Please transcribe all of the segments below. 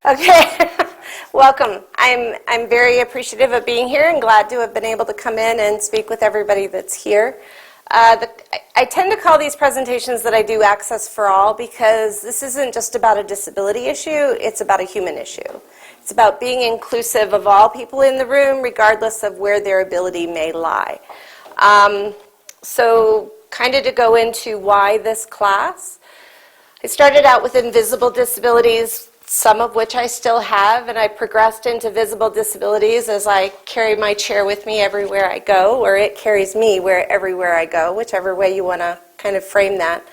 Okay, welcome. I'm very appreciative of being here and glad to have been able to come in and speak with everybody that's here. I tend to call these presentations that I do Access for All because this isn't just about a disability issue, it's about a human issue. It's about being inclusive of all people in the room regardless of where their ability may lie. So kind of to go into why this class, I started out with invisible disabilities, some of which I still have, and I progressed into visible disabilities as I carry my chair with me everywhere I go, or it carries me everywhere I go, whichever way you want to kind of frame that.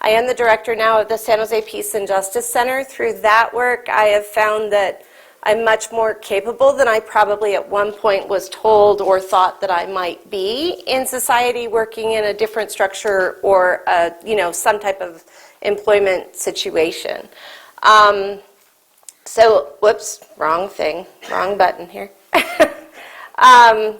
I am the director now of the San Jose Peace and Justice Center. Through that work, I have found that I'm much more capable than I probably at one point was told or thought that I might be in society, working in a different structure or some type of employment situation. So, whoops, wrong thing, wrong button here. I've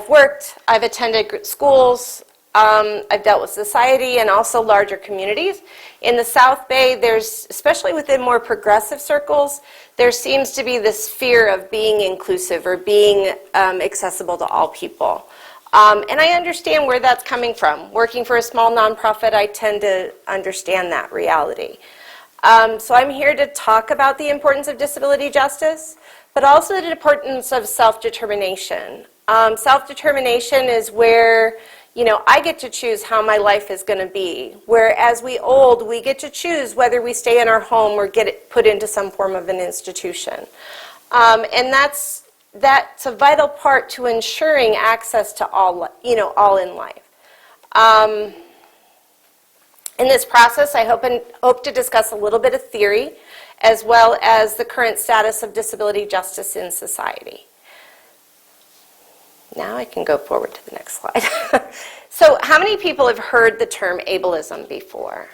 worked, I've attended schools, I've dealt with society and also larger communities. In the South Bay, there's, especially within more progressive circles, there seems to be this fear of being inclusive or being accessible to all people. And I understand where that's coming from. Working for a small nonprofit, I tend to understand that reality. So I'm here to talk about the importance of disability justice, but also the importance of self-determination. Self-determination is where, I get to choose how my life is going to be. Where as we old, we get to choose whether we stay in our home or get it put into some form of an institution. And that's a vital part to ensuring access to all in life. In this process, I hope to discuss a little bit of theory as well as the current status of disability justice in society. Now I can go forward to the next slide. So how many people have heard the term ableism before?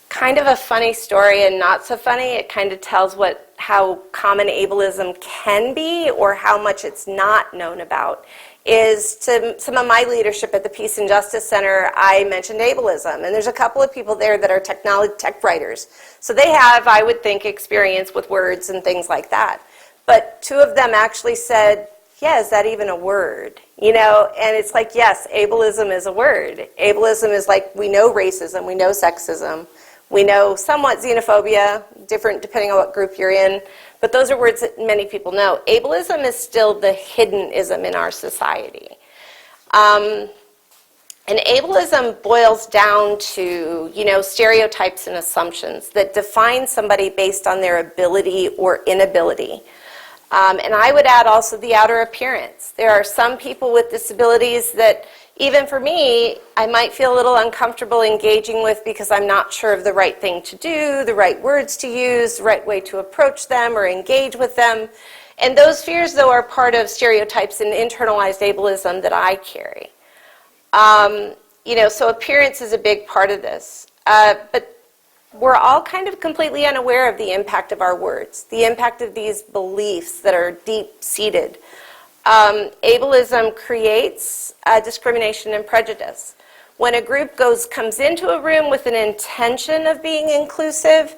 Kind of a funny story and not so funny. It kind of tells how common ableism can be or how much it's not known about. Is to some of my leadership at the Peace and Justice Center, I mentioned ableism. And there's a couple of people there that are tech writers. So they have, I would think, experience with words and things like that. But two of them actually said, yeah, is that even a word? And it's like, yes, ableism is a word. Ableism is like, we know racism, we know sexism, we know somewhat xenophobia, different depending on what group you're in. But those are words that many people know. Ableism is still the hidden ism in our society. And ableism boils down to, stereotypes and assumptions that define somebody based on their ability or inability. And I would add also the outer appearance. There are some people with disabilities that, even for me, I might feel a little uncomfortable engaging with because I'm not sure of the right thing to do, the right words to use, the right way to approach them or engage with them. And those fears, though, are part of stereotypes and internalized ableism that I carry. So appearance is a big part of this. But we're all kind of completely unaware of the impact of our words, the impact of these beliefs that are deep-seated. Ableism creates discrimination and prejudice. When a group comes into a room with an intention of being inclusive,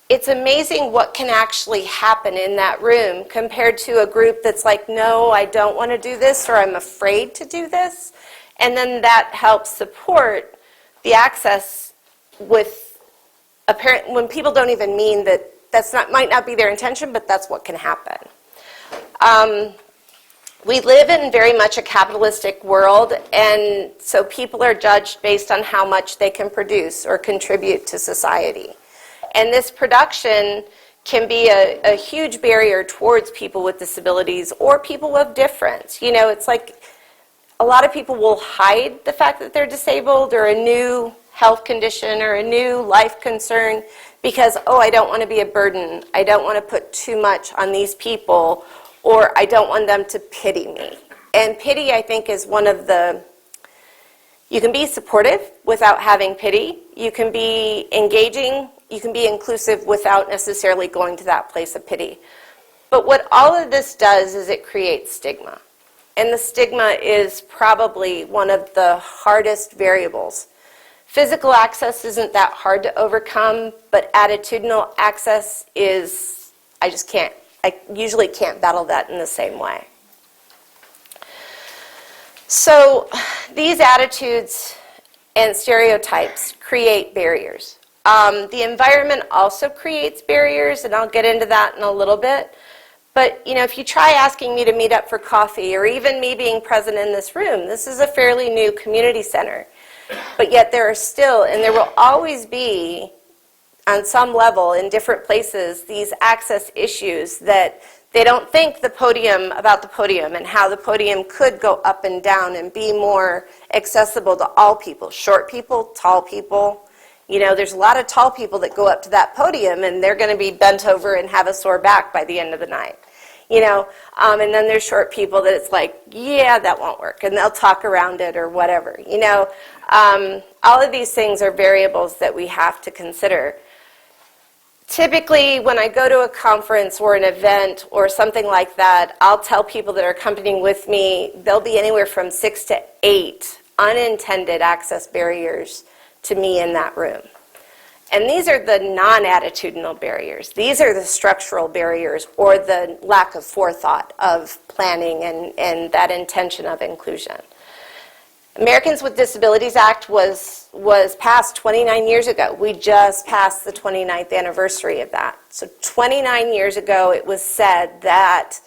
it's amazing what can actually happen in that room compared to a group that's like, no, I don't want to do this, or I'm afraid to do this. And then that helps support the access with when people don't even mean that might not be their intention, but that's what can happen. We live in very much a capitalistic world, and so people are judged based on how much they can produce or contribute to society. And this production can be a huge barrier towards people with disabilities or people with difference. It's like a lot of people will hide the fact that they're disabled or a new health condition or a new life concern because, I don't want to be a burden. I don't want to put too much on these people, or I don't want them to pity me. And pity, I think, is one of you can be supportive without having pity. You can be engaging. You can be inclusive without necessarily going to that place of pity. But what all of this does is it creates stigma. And the stigma is probably one of the hardest variables Physical access isn't that hard to overcome, but attitudinal access is, I usually can't battle that in the same way. So these attitudes and stereotypes create barriers. The environment also creates barriers, and I'll get into that in a little bit. But if you try asking me to meet up for coffee, or even me being present in this room, this is a fairly new community center. But yet there are still, and there will always be, on some level, in different places, these access issues that they don't think about the podium and how the podium could go up and down and be more accessible to all people, short people, tall people. There's a lot of tall people that go up to that podium and they're going to be bent over and have a sore back by the end of the night. And then there's short people that it's like, yeah, that won't work, and they'll talk around it or whatever. All of these things are variables that we have to consider. Typically, when I go to a conference or an event or something like that, I'll tell people that are accompanying with me, there'll be anywhere from 6 to 8 unintended access barriers to me in that room. And these are the non-attitudinal barriers. These are the structural barriers, or the lack of forethought of planning and that intention of inclusion. Americans with Disabilities Act was passed 29 years ago. We just passed the 29th anniversary of that. So 29 years ago, it was said that,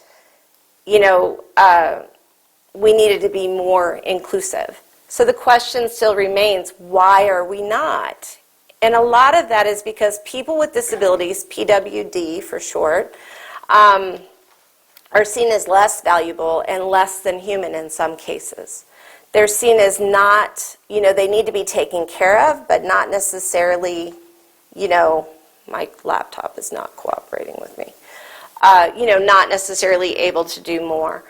we needed to be more inclusive. So the question still remains, why are we not? And a lot of that is because people with disabilities, PWD for short, are seen as less valuable and less than human in some cases. They're seen as not, they need to be taken care of, but not necessarily, my laptop is not cooperating with me, not necessarily able to do more.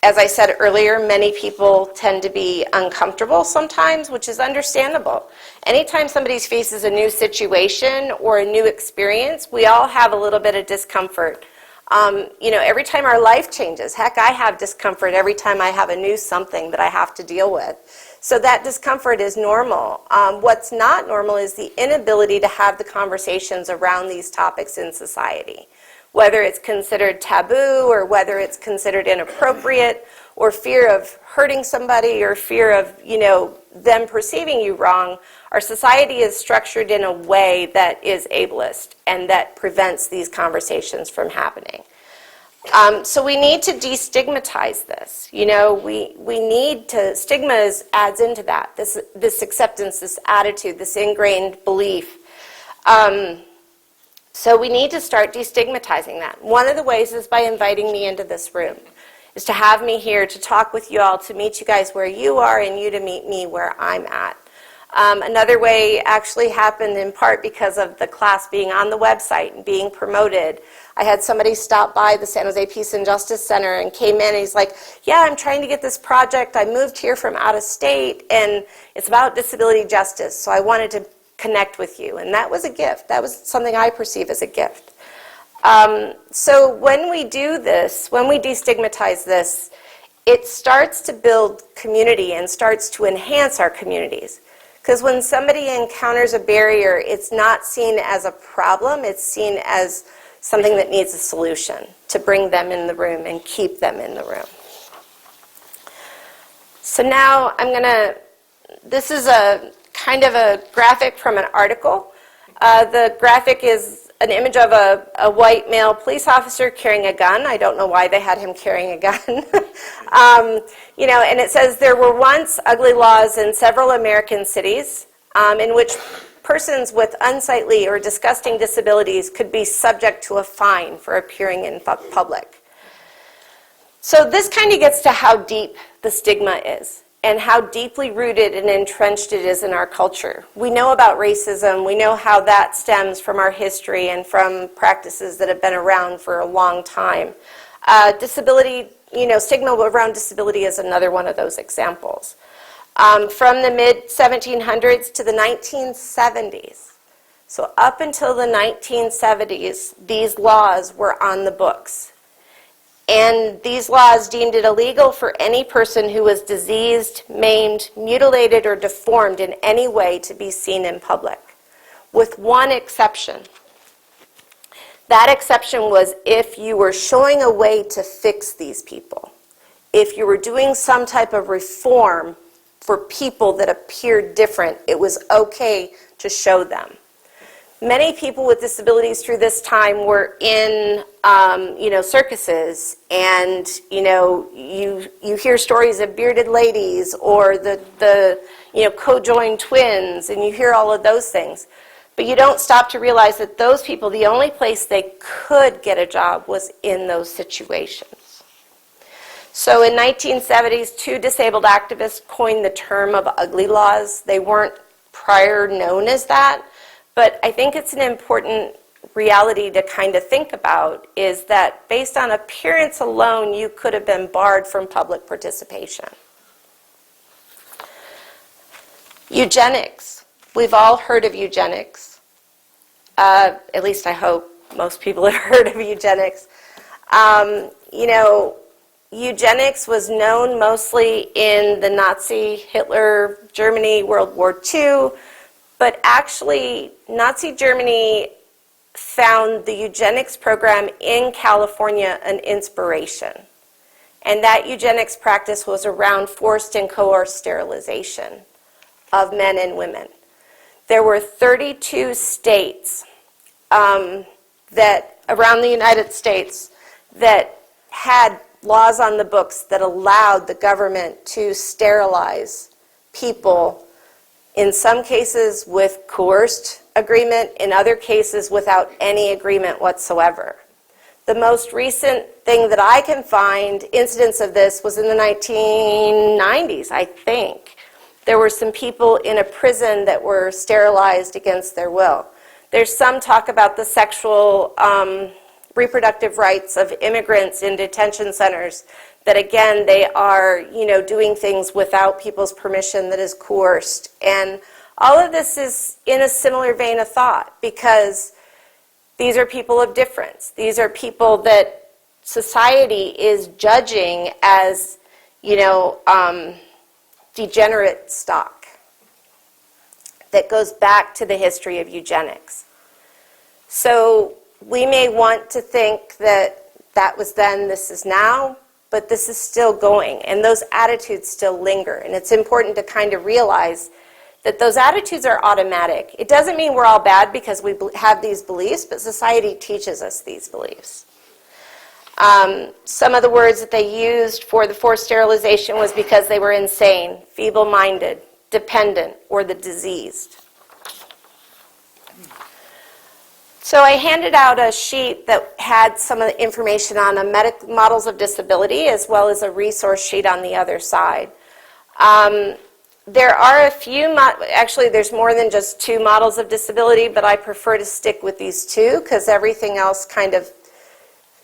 As I said earlier, many people tend to be uncomfortable sometimes, which is understandable. Anytime somebody faces a new situation or a new experience, we all have a little bit of discomfort. Every time our life changes, heck, I have discomfort every time I have a new something that I have to deal with. So that discomfort is normal. What's not normal is the inability to have the conversations around these topics in society. Whether it's considered taboo or whether it's considered inappropriate, or fear of hurting somebody, or fear of, them perceiving you wrong, our society is structured in a way that is ableist and that prevents these conversations from happening. So we need to destigmatize this. We need to, stigma adds into that, this acceptance, this attitude, this ingrained belief. So we need to start destigmatizing that. One of the ways is by inviting me into this room, is to have me here to talk with you all, to meet you guys where you are and you to meet me where I'm at. Another way actually happened in part because of the class being on the website and being promoted. I had somebody stop by the San Jose Peace and Justice Center and came in and he's like, yeah, I'm trying to get this project. I moved here from out of state and it's about disability justice, so I wanted to connect with you. And that was a gift. That was something I perceive as a gift. So when we do this, when we destigmatize this, it starts to build community and starts to enhance our communities. Because when somebody encounters a barrier, it's not seen as a problem, it's seen as something that needs a solution to bring them in the room and keep them in the room. So now this is a kind of a graphic from an article. The graphic is an image of a white male police officer carrying a gun. I don't know why they had him carrying a gun. And it says, there were once ugly laws in several American cities in which persons with unsightly or disgusting disabilities could be subject to a fine for appearing in public. So this kind of gets to how deep the stigma is and how deeply rooted and entrenched it is in our culture. We know about racism. We know how that stems from our history and from practices that have been around for a long time. Disability, stigma around disability is another one of those examples. From the mid-1700s to the 1970s. So up until the 1970s, these laws were on the books. And these laws deemed it illegal for any person who was diseased, maimed, mutilated, or deformed in any way to be seen in public, with one exception. That exception was if you were showing a way to fix these people, if you were doing some type of reform for people that appeared different, it was okay to show them. Many people with disabilities through this time were in, circuses, and you hear stories of bearded ladies or the co-joined twins, and you hear all of those things. But you don't stop to realize that those people, the only place they could get a job was in those situations. So in 1970s, 2 disabled activists coined the term of ugly laws. They weren't prior known as that, but I think it's an important reality to kind of think about, is that based on appearance alone, you could have been barred from public participation. Eugenics. We've all heard of eugenics. At least I hope most people have heard of eugenics. Eugenics was known mostly in the Nazi, Hitler, Germany, World War II, but actually Nazi Germany found the eugenics program in California an inspiration. And that eugenics practice was around forced and coerced sterilization of men and women. There were 32 states that around the United States that had laws on the books that allowed the government to sterilize people, in some cases with coerced agreement, in other cases without any agreement whatsoever. The most recent thing that I can find, incidents of this, was in the 1990s, I think. There were some people in a prison that were sterilized against their will. There's some talk about the sexual reproductive rights of immigrants in detention centers, that again, they are, doing things without people's permission that is coerced. And all of this is in a similar vein of thought, because these are people of difference. These are people that society is judging as, degenerate stock that goes back to the history of eugenics. So we may want to think that that was then, this is now, but this is still going, and those attitudes still linger. And it's important to kind of realize that those attitudes are automatic. It doesn't mean we're all bad because we have these beliefs, but society teaches us these beliefs. Some of the words that they used for the forced sterilization was because they were insane, feeble-minded, dependent, or the diseased. So I handed out a sheet that had some of the information on models of disability, as well as a resource sheet on the other side. There are a few, actually there's more than just 2 models of disability, but I prefer to stick with these 2 because everything else kind of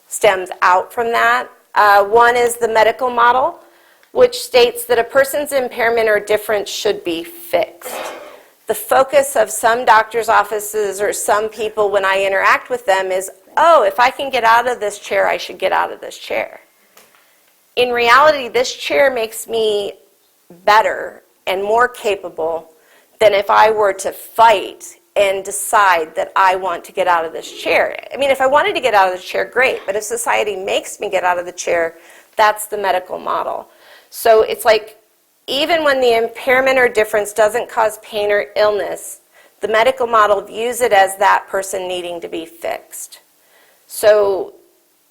stems out from that. One is the medical model, which states that a person's impairment or difference should be fixed. The focus of some doctors' offices or some people when I interact with them is, oh, if I can get out of this chair, I should get out of this chair. In reality, this chair makes me better and more capable than if I were to fight and decide that I want to get out of this chair. I mean, if I wanted to get out of the chair, great, but if society makes me get out of the chair, that's the medical model. So it's like, even when the impairment or difference doesn't cause pain or illness, the medical model views it as that person needing to be fixed. So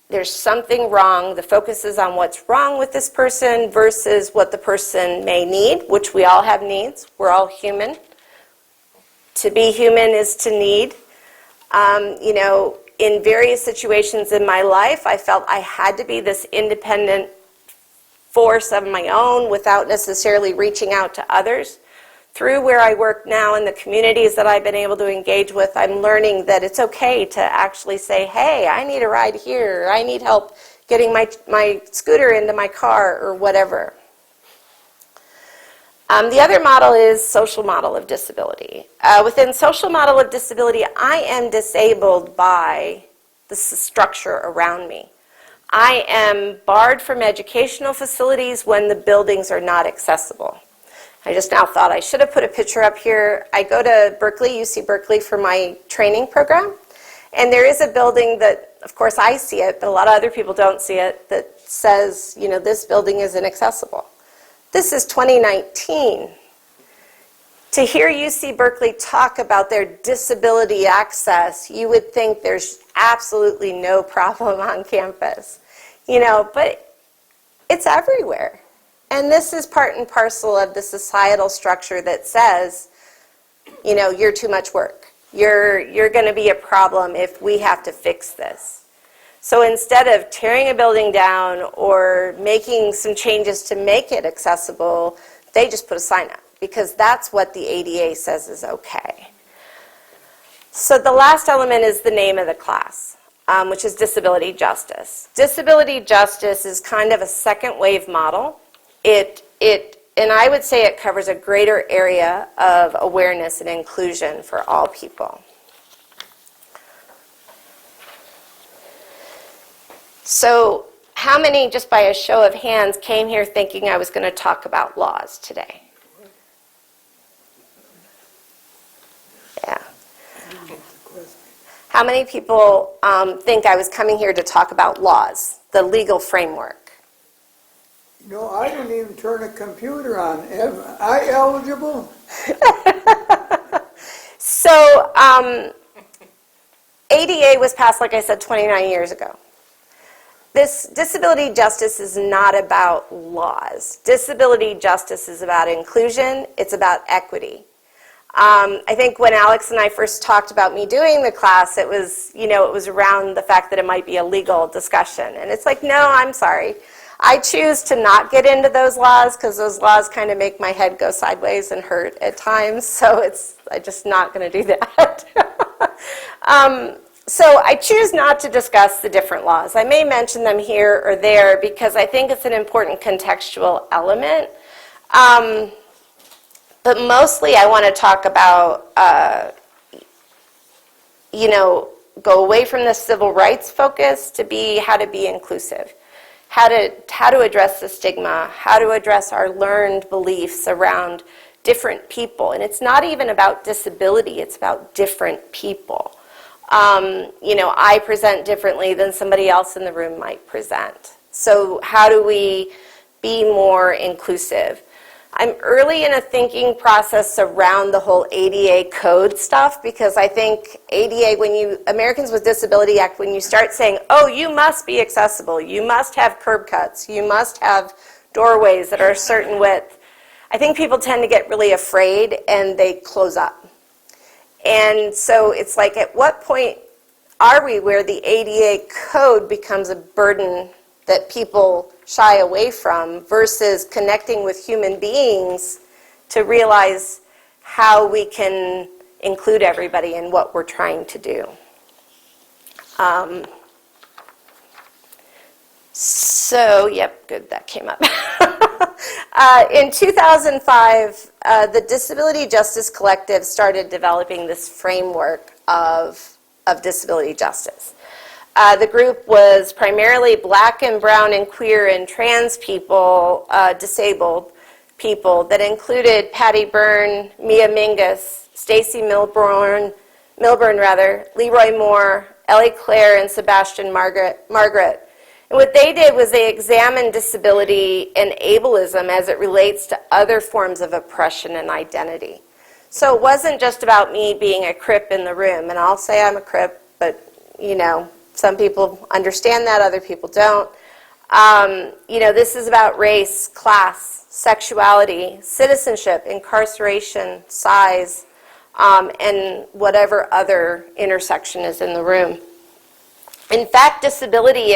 there's something wrong. The focus is on what's wrong with this person versus what the person may need, which we all have needs. We're all human. To be human is to need. In various situations in my life, I felt I had to be this independent force of my own without necessarily reaching out to others. Through where I work now and the communities that I've been able to engage with, I'm learning that it's okay to actually say, hey, I need a ride here, I need help getting my scooter into my car, or whatever. The other model is social model of disability. Within social model of disability, I am disabled by the structure around me. I am barred from educational facilities when the buildings are not accessible. I just now thought I should have put a picture up here. I go to Berkeley, UC Berkeley, for my training program. And there is a building that, of course, I see it, but a lot of other people don't see it, that says, you know, this building is inaccessible. This is 2019. To hear UC Berkeley talk about their disability access, you would think there's absolutely no problem on campus. You know, but it's everywhere. And this is part and parcel of the societal structure that says, you know, you're too much work. You're going to be a problem if we have to fix this. So instead of tearing a building down or making some changes to make it accessible, they just put a sign up because that's what the ADA says is okay. So the last element is the name of the class, which is disability justice. Disability justice is kind of a second wave model. And I would say it covers a greater area of awareness and inclusion for all people. So how many, just by a show of hands, came here thinking I was going to talk about laws today? Yeah. How many people think I was coming here to talk about laws, the legal framework? No, I didn't even turn a computer on. Am I eligible? So, ADA was passed, like I said, 29 years ago. This disability justice is not about laws. Disability justice is about inclusion. It's about equity. I think when Alex and I first talked about me doing the class, it was, you know, it was around the fact that it might be a legal discussion. And it's like, no, I'm sorry. I choose to not get into those laws because those laws kind of make my head go sideways and hurt at times. So I'm just not going to do that. So I choose not to discuss the different laws. I may mention them here or there because I think it's an important contextual element. But mostly I want to talk about, you know, go away from the civil rights focus to be how to be inclusive. How to address the stigma, how to address our learned beliefs around different people. And it's not even about disability, it's about different people. You know, I present differently than somebody else in the room might present. So how do we be more inclusive? I'm early in a thinking process around the whole ADA code stuff because I think ADA, Americans with Disability Act, when you start saying, oh, you must be accessible, you must have curb cuts, you must have doorways that are a certain width, I think people tend to get really afraid and they close up. And so it's like, at what point are we where the ADA code becomes a burden that people shy away from versus connecting with human beings to realize how we can include everybody in what we're trying to do. So, yep, good, that came up. In 2005, the Disability Justice Collective started developing this framework of disability justice. The group was primarily black and brown and queer and trans people, disabled people, that included Patty Byrne, Mia Mingus, Stacy Milburn, Leroy Moore, Ellie Claire, and Sebastian Margaret. And what they did was they examined disability and ableism as it relates to other forms of oppression and identity. So it wasn't just about me being a Crip in the room, and I'll say I'm a Crip, but, you know, some people understand that, other people don't. You know, this is about race, class, sexuality, citizenship, incarceration, size, and whatever other intersection is in the room. In fact, disability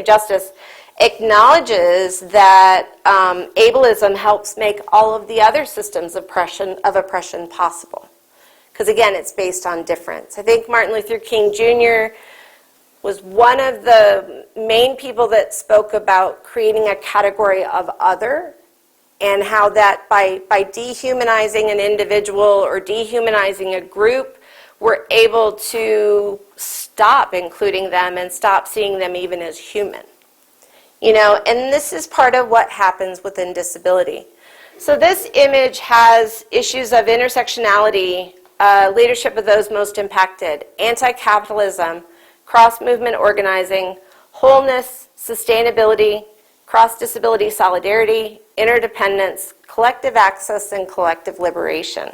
justice acknowledges that ableism helps make all of the other systems of oppression possible. Because again, it's based on difference. I think Martin Luther King Jr. was one of the main people that spoke about creating a category of other, and how that by dehumanizing an individual or dehumanizing a group, we're able to stop including them and stop seeing them even as human. And this is part of what happens within disability. So this image has issues of intersectionality, leadership of those most impacted, anti-capitalism, cross-movement organizing, wholeness, sustainability, cross-disability solidarity, interdependence, collective access, and collective liberation.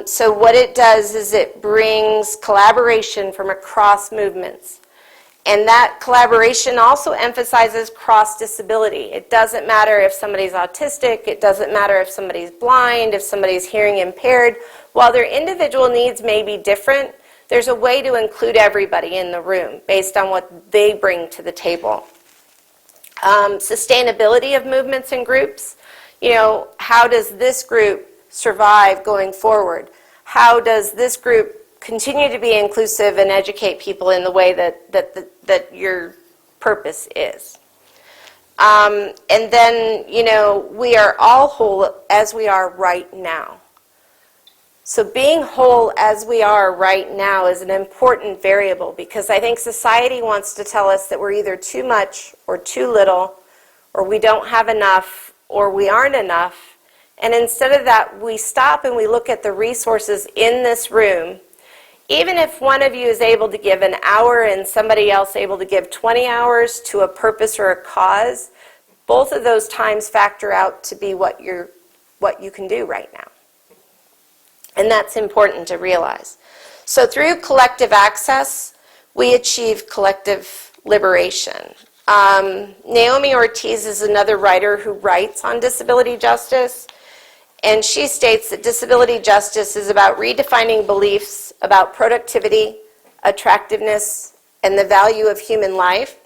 So what it does is it brings collaboration from across movements. And that collaboration also emphasizes cross-disability. It doesn't matter if somebody's autistic, it doesn't matter if somebody's blind, if somebody's hearing impaired. While their individual needs may be different, there's a way to include everybody in the room based on what they bring to the table. Sustainability of movements and groups. How does this group survive going forward? How does this group continue to be inclusive and educate people in the way that your purpose is? And then, we are all whole as we are right now. So being whole as we are right now is an important variable, because I think society wants to tell us that we're either too much or too little, or we don't have enough, or we aren't enough. And instead of that, we stop and we look at the resources in this room. Even if one of you is able to give an hour and somebody else able to give 20 hours to a purpose or a cause, both of those times factor out to be what you can do right now. And that's important to realize. So through collective access, we achieve collective liberation. Naomi Ortiz is another writer who writes on disability justice. And she states that disability justice is about redefining beliefs about productivity, attractiveness, and the value of human life.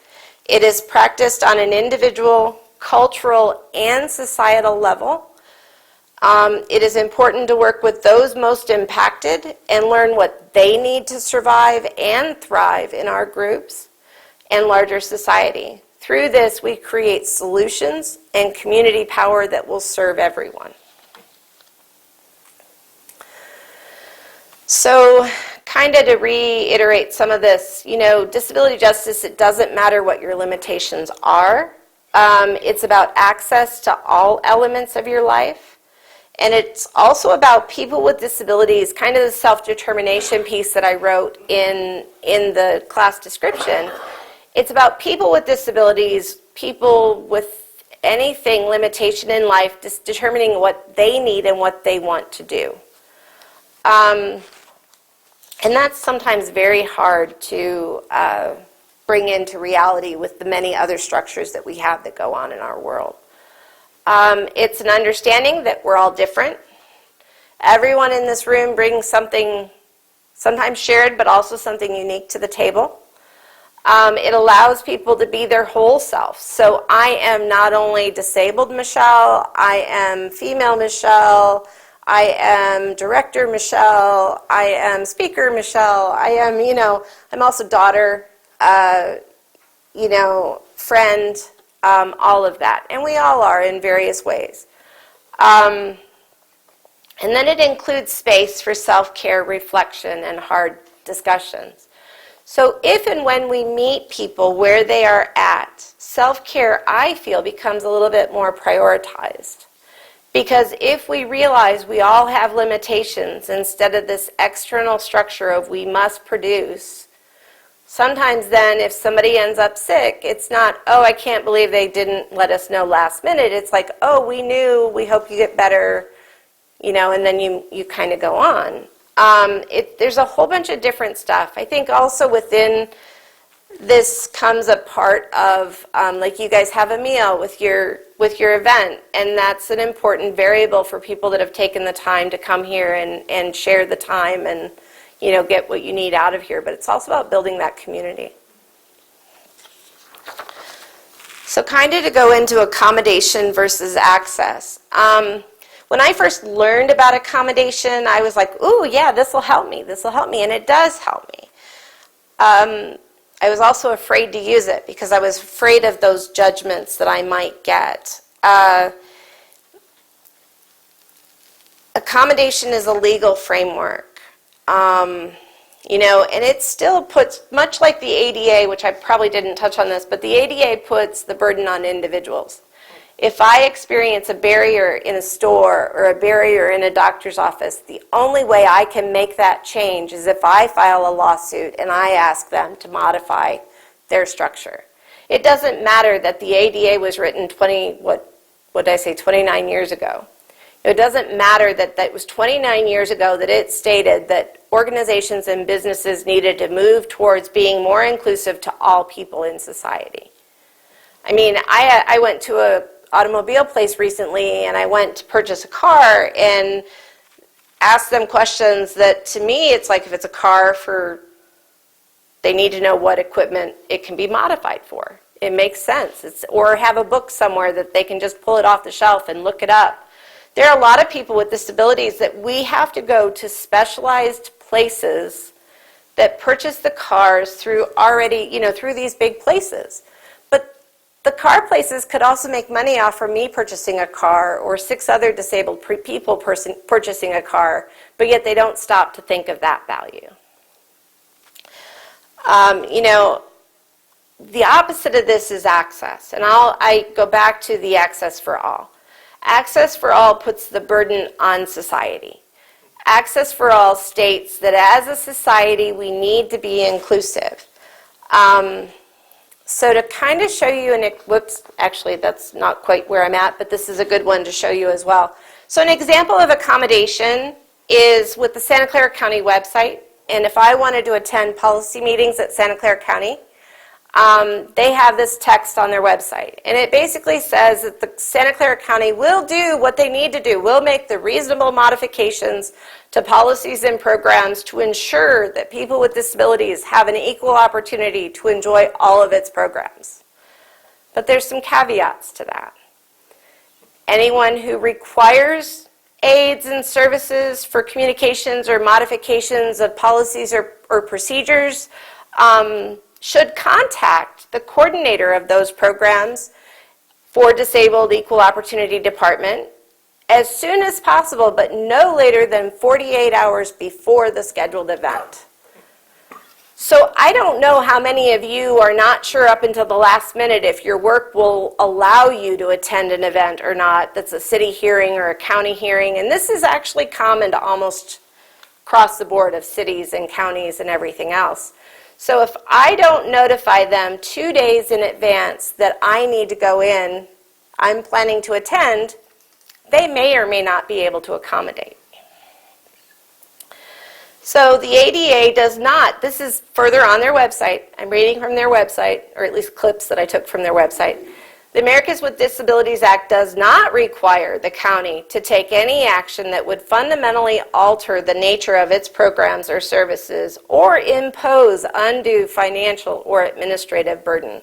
It is practiced on an individual, cultural, and societal level. It is important to work with those most impacted and learn what they need to survive and thrive in our groups and larger society. Through this, we create solutions and community power that will serve everyone. So, kind of to reiterate some of this, disability justice, it doesn't matter what your limitations are. It's about access to all elements of your life. And it's also about people with disabilities, kind of the self-determination piece that I wrote in the class description. It's about people with disabilities, people with anything limitation in life, just determining what they need and what they want to do. And that's sometimes very hard to bring into reality with the many other structures that we have that go on in our world. It's an understanding that we're all different. Everyone in this room brings something sometimes shared, but also something unique to the table. It allows people to be their whole self. So I am not only disabled Michelle, I am female Michelle, I am director Michelle, I am speaker Michelle, I am, I'm also daughter, friend, all of that. And we all are in various ways. And then it includes space for self-care, reflection, and hard discussions. So if and when we meet people where they are at, self-care, I feel, becomes a little bit more prioritized. Because if we realize we all have limitations instead of this external structure of we must produce, sometimes then if somebody ends up sick, it's not, oh, I can't believe they didn't let us know last minute. It's like, oh, we knew, we hope you get better, and then you kind of go on. There's a whole bunch of different stuff. I think also within this comes a part of, like you guys have a meal with your event, and that's an important variable for people that have taken the time to come here and share the time and get what you need out of here. But it's also about building that community. So kind of to go into accommodation versus access. When I first learned about accommodation, I was like, ooh, yeah, this will help me, and it does help me. I was also afraid to use it because I was afraid of those judgments that I might get. Accommodation is a legal framework. You know, and it still puts, much like the ADA, which I probably didn't touch on this, but the ADA puts the burden on individuals. If I experience a barrier in a store or a barrier in a doctor's office, the only way I can make that change is if I file a lawsuit and I ask them to modify their structure. It doesn't matter that the ADA was written 29 years ago. It doesn't matter that that was 29 years ago that it stated that organizations and businesses needed to move towards being more inclusive to all people in society. I mean, I went to an automobile place recently and I went to purchase a car and asked them questions that, to me, it's like if it's a car for, they need to know what equipment it can be modified for. It makes sense. Or have a book somewhere that they can just pull it off the shelf and look it up. There are a lot of people with disabilities that we have to go to specialized places that purchase the cars through already, you know, through these big places. But the car places could also make money off of me purchasing a car or 6 other disabled people purchasing a car, but yet they don't stop to think of that value. You know, the opposite of this is access, and I go back to the access for all. Access for all puts the burden on society. Access for all states that as a society we need to be inclusive. So to kind of show you, whoops, actually that's not quite where I'm at, but this is a good one to show you as well. So an example of accommodation is with the Santa Clara County website, and if I wanted to attend policy meetings at Santa Clara County, they have this text on their website, and it basically says that the Santa Clara County will do what they need to do. Will make the reasonable modifications to policies and programs to ensure that people with disabilities have an equal opportunity to enjoy all of its programs. But there's some caveats to that. Anyone who requires aids and services for communications or modifications of policies or procedures should contact the coordinator of those programs for Disabled Equal Opportunity Department as soon as possible, but no later than 48 hours before the scheduled event. So I don't know how many of you are not sure up until the last minute if your work will allow you to attend an event or not that's a city hearing or a county hearing, and this is actually common to almost across the board of cities and counties and everything else. So if I don't notify them 2 days in advance that I need to go in, I'm planning to attend, they may or may not be able to accommodate me. So the ADA does not, this is further on their website, I'm reading from their website, or at least clips that I took from their website. The Americans with Disabilities Act does not require the county to take any action that would fundamentally alter the nature of its programs or services or impose undue financial or administrative burden.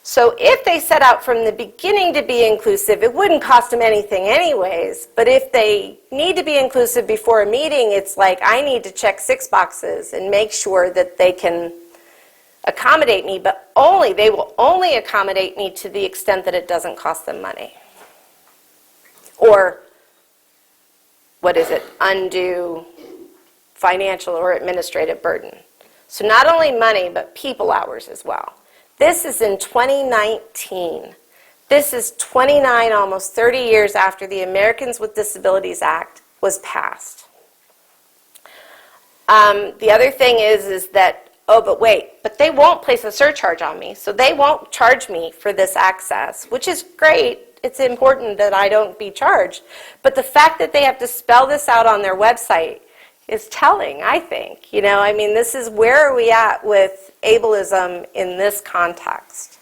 So if they set out from the beginning to be inclusive, it wouldn't cost them anything anyways, but if they need to be inclusive before a meeting, it's like I need to check 6 boxes and make sure that they can accommodate me, but they will only accommodate me to the extent that it doesn't cost them money. Or, undue financial or administrative burden. So not only money, but people hours as well. This is in 2019. This is 29, almost 30 years after the Americans with Disabilities Act was passed. The other thing is that but they won't place a surcharge on me, so they won't charge me for this access, which is great. It's important that I don't be charged. But the fact that they have to spell this out on their website is telling, I think. You know, I mean, this is where are we at with ableism in this context.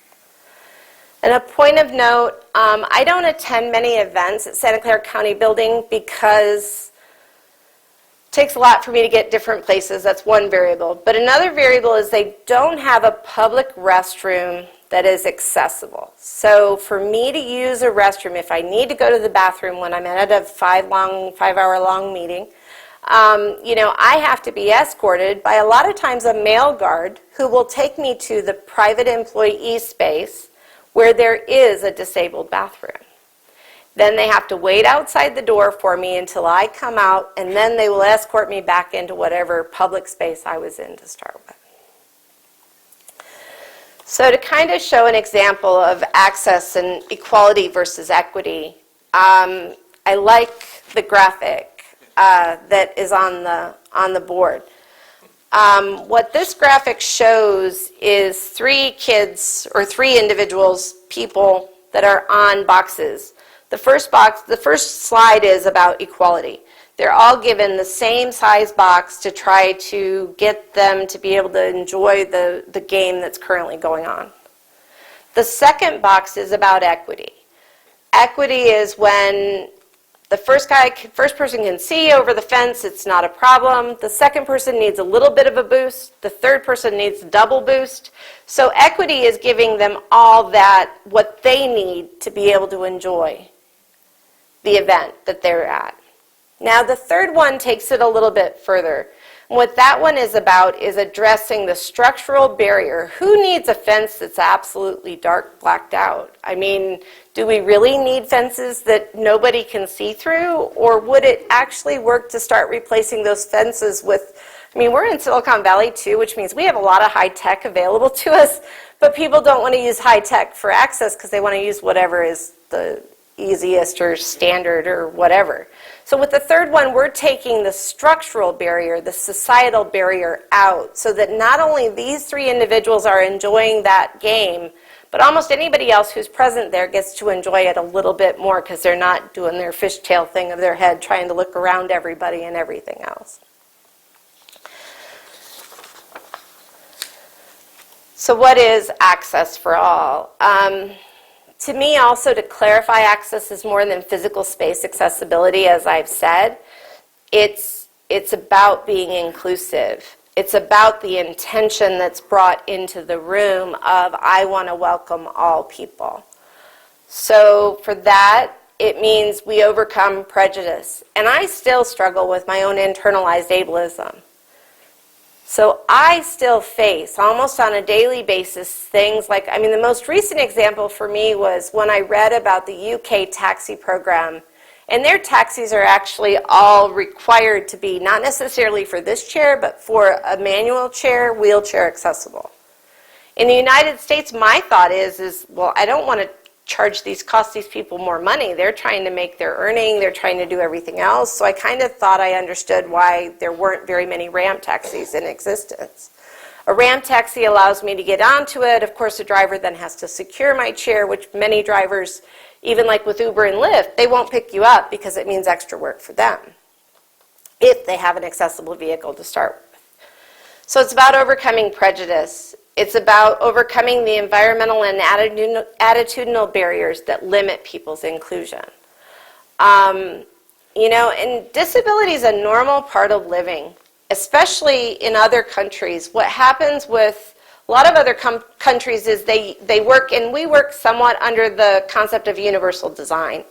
And a point of note, I don't attend many events at Santa Clara County Building because it takes a lot for me to get different places. That's one variable. But another variable is they don't have a public restroom that is accessible. So for me to use a restroom, if I need to go to the bathroom when I'm at a 5-hour-long meeting, you know, I have to be escorted by a lot of times a male guard who will take me to the private employee space where there is a disabled bathroom. Then they have to wait outside the door for me until I come out, and then they will escort me back into whatever public space I was in to start with. So to kind of show an example of access and equality versus equity, I like the graphic that is on the board. What this graphic shows is 3 kids or 3 individuals, people that are on boxes. The first slide is about equality. They're all given the same size box to try to get them to be able to enjoy the game that's currently going on. The second box is about equity. Equity is when the first person can see over the fence, it's not a problem. The second person needs a little bit of a boost. The third person needs double boost. So equity is giving them all that, what they need to be able to enjoy the event that they're at. Now the third one takes it a little bit further. What that one is about is addressing the structural barrier. Who needs a fence that's absolutely dark, blacked out? I mean, do we really need fences that nobody can see through? Or would it actually work to start replacing those fences with, I mean, we're in Silicon Valley too, which means we have a lot of high tech available to us, but people don't want to use high tech for access because they want to use whatever is the easiest or standard or whatever. So with the third one, we're taking the structural barrier, the societal barrier out, so that not only these 3 individuals are enjoying that game, but almost anybody else who's present there gets to enjoy it a little bit more because they're not doing their fishtail thing of their head trying to look around everybody and everything else. So what is access for all? To me, also, to clarify, access is more than physical space accessibility, as I've said. It's about being inclusive. It's about the intention that's brought into the room of, I want to welcome all people. So for that, it means we overcome prejudice. And I still struggle with my own internalized ableism. So I still face, almost on a daily basis, things like, I mean, the most recent example for me was when I read about the UK taxi program. And their taxis are actually all required to be, not necessarily for this chair, but for a manual chair, wheelchair accessible. In the United States, my thought is well, I don't want to cost these people more money. They're trying to make their earning, they're trying to do everything else. So I kind of thought I understood why there weren't very many ramp taxis in existence. A ramp taxi allows me to get onto it. Of course, the driver then has to secure my chair, which many drivers, even like with Uber and Lyft, they won't pick you up because it means extra work for them if they have an accessible vehicle to start with. So it's about overcoming prejudice. It's about overcoming the environmental and attitudinal barriers that limit people's inclusion. You know, and disability is a normal part of living, especially in other countries. What happens with a lot of other countries is they work, and we work somewhat under the concept of universal design.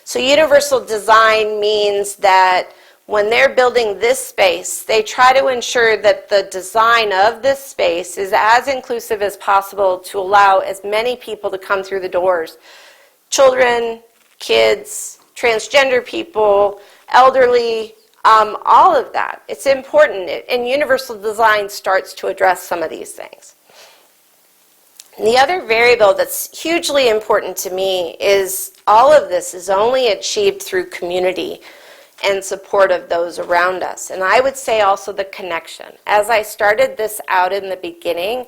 So universal design means that when they're building this space, they try to ensure that the design of this space is as inclusive as possible to allow as many people to come through the doors. Children, kids, transgender people, elderly, all of that. It's important, and universal design starts to address some of these things. And the other variable that's hugely important to me is all of this is only achieved through community and support of those around us. And I would say also the connection. As I started this out in the beginning,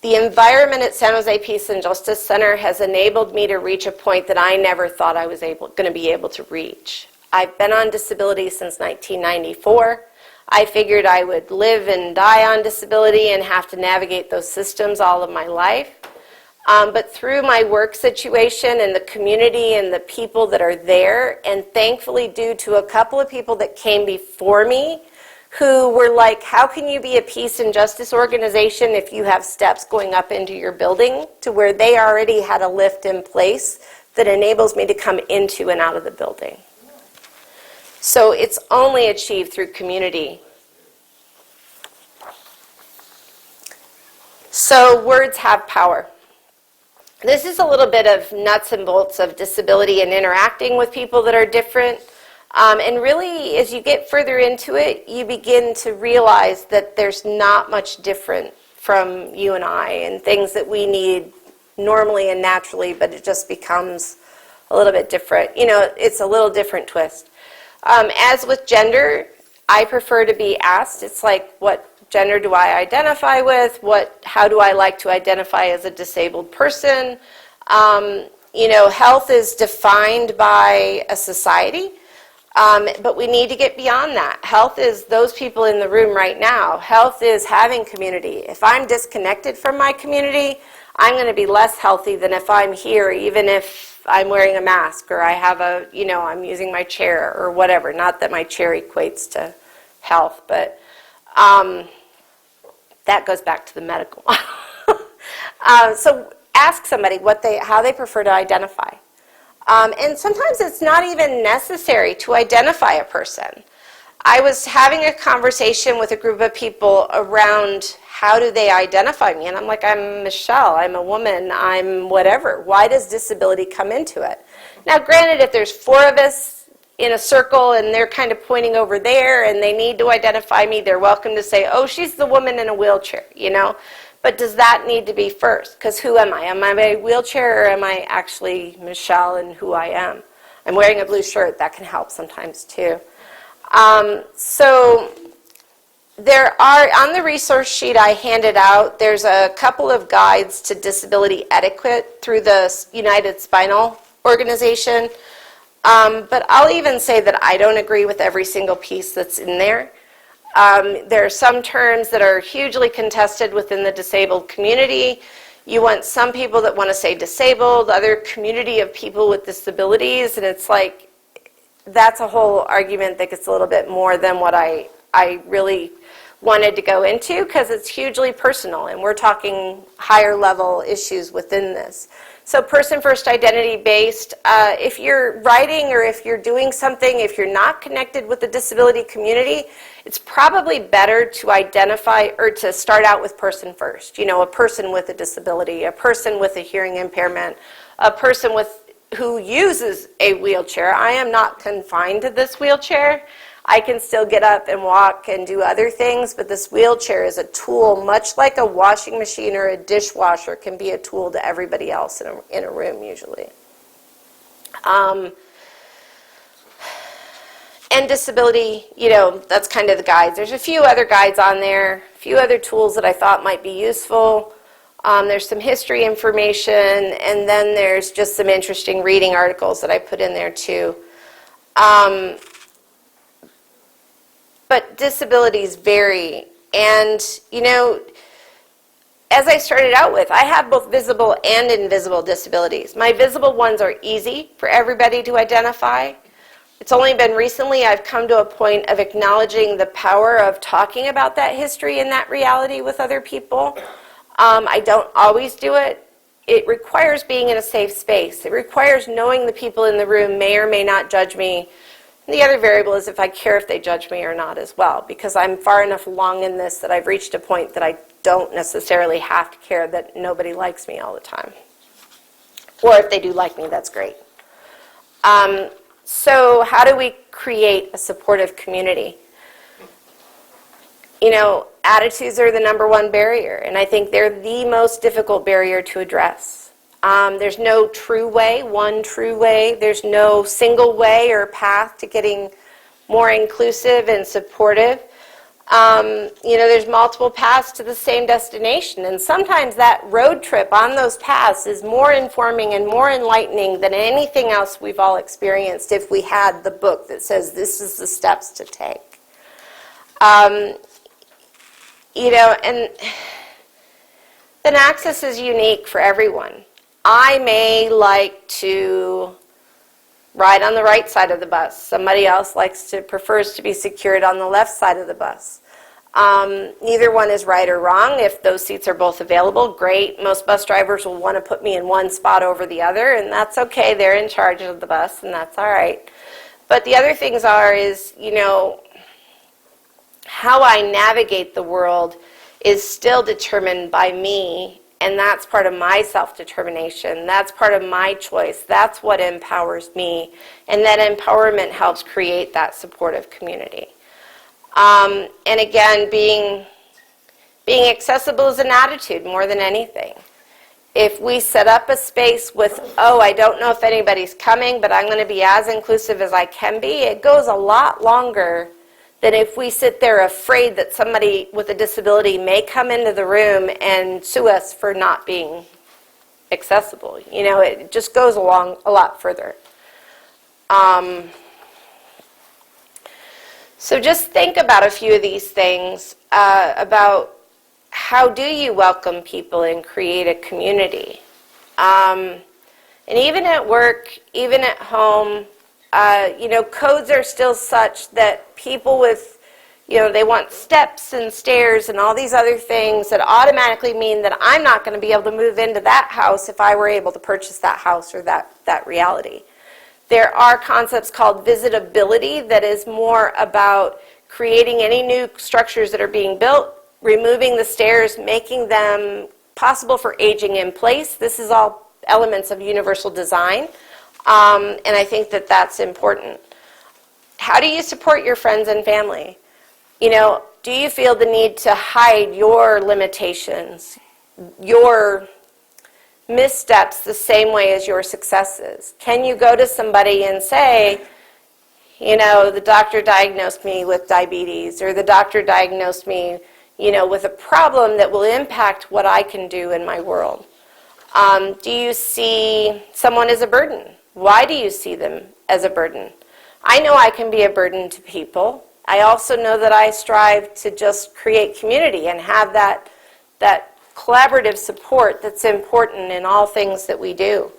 the environment at San Jose Peace and Justice Center has enabled me to reach a point that I never thought I was going to be able to reach. I've been on disability since 1994. I figured I would live and die on disability and have to navigate those systems all of my life. But through my work situation and the community and the people that are there, and thankfully due to a couple of people that came before me who were like, how can you be a peace and justice organization if you have steps going up into your building, to where they already had a lift in place that enables me to come into and out of the building. So it's only achieved through community. So words have power. This is a little bit of nuts and bolts of disability and interacting with people that are different. And really, as you get further into it, you begin to realize that there's not much different from you and I and things that we need normally and naturally, but it just becomes a little bit different. You know, it's a little different twist. As with gender, I prefer to be asked. It's like, what gender do I identify with? How do I like to identify as a disabled person? You know, health is defined by a society. But we need to get beyond that. Health is those people in the room right now. Health is having community. If I'm disconnected from my community, I'm going to be less healthy than if I'm here, even if I'm wearing a mask or I have I'm using my chair or whatever. Not that my chair equates to health, but that goes back to the medical. So ask somebody how they prefer to identify. And sometimes it's not even necessary to identify a person. I was having a conversation with a group of people around how do they identify me, and I'm like, I'm Michelle, I'm a woman, I'm whatever. Why does disability come into it? Now, granted, if there's 4 of us in a circle and they're kind of pointing over there and they need to identify me, they're welcome to say, oh, she's the woman in a wheelchair, you know? But does that need to be first? Because who am I? Am I a wheelchair or am I actually Michelle and who I am? I'm wearing a blue shirt. That can help sometimes too. So there are, on the resource sheet I handed out, there's a couple of guides to disability etiquette through the United Spinal Organization. But I'll even say that I don't agree with every single piece that's in there. There are some terms that are hugely contested within the disabled community. You want some people that want to say disabled, other community of people with disabilities, and it's like, that's a whole argument that gets a little bit more than what I really wanted to go into, because it's hugely personal, and we're talking higher level issues within this. So person first, identity based. If you're writing or if you're doing something, if you're not connected with the disability community, it's probably better to identify or to start out with person first. You know, a person with a disability, a person with a hearing impairment, a person who uses a wheelchair. I am not confined to this wheelchair. I can still get up and walk and do other things, but this wheelchair is a tool, much like a washing machine or a dishwasher can be a tool to everybody else in a room usually. And disability, you know, that's kind of the guides. There's a few other guides on there, a few other tools that I thought might be useful. There's some history information, and then there's just some interesting reading articles that I put in there too. But disabilities vary, and you know, as I started out with, I have both visible and invisible disabilities. My visible ones are easy for everybody to identify. It's only been recently I've come to a point of acknowledging the power of talking about that history and that reality with other people. I don't always do it. It requires being in a safe space. It requires knowing the people in the room may or may not judge me. And the other variable is if I care if they judge me or not as well, because I'm far enough along in this that I've reached a point that I don't necessarily have to care that nobody likes me all the time. Or if they do like me, that's great. So how do we create a supportive community? You know, attitudes are the #1 barrier, and I think they're the most difficult barrier to address. There's no true way, one true way. There's no single way or path to getting more inclusive and supportive. You know, there's multiple paths to the same destination, and sometimes that road trip on those paths is more informing and more enlightening than anything else we've all experienced if we had the book that says this is the steps to take. You know, and then access is unique for everyone. I may like to ride on the right side of the bus. Somebody else prefers to be secured on the left side of the bus. Neither one is right or wrong. If those seats are both available, great. Most bus drivers will want to put me in one spot over the other, and that's okay. They're in charge of the bus, and that's all right. But the other things is, you know, how I navigate the world is still determined by me And that's part of my self-determination. That's part of my choice. That's what empowers me. And that empowerment helps create that supportive community. And again, being accessible is an attitude more than anything. If we set up a space with, oh, I don't know if anybody's coming, but I'm going to be as inclusive as I can be, it goes a lot longer than if we sit there afraid that somebody with a disability may come into the room and sue us for not being accessible. You know, it just goes along a lot further. So just think about a few of these things about how do you welcome people and create a community? And even at work, even at home, you know, codes are still such that people with, you know, they want steps and stairs and all these other things that automatically mean that I'm not going to be able to move into that house if I were able to purchase that house or that reality. There are concepts called visitability that is more about creating any new structures that are being built, removing the stairs, making them possible for aging in place. This is all elements of universal design, and I think that that's important. How do you support your friends and family? You know, do you feel the need to hide your limitations, your missteps the same way as your successes? Can you go to somebody and say, you know, the doctor diagnosed me with diabetes, or the doctor diagnosed me, you know, with a problem that will impact what I can do in my world? Do you see someone as a burden? Why do you see them as a burden? I know I can be a burden to people. I also know that I strive to just create community and have that collaborative support that's important in all things that we do.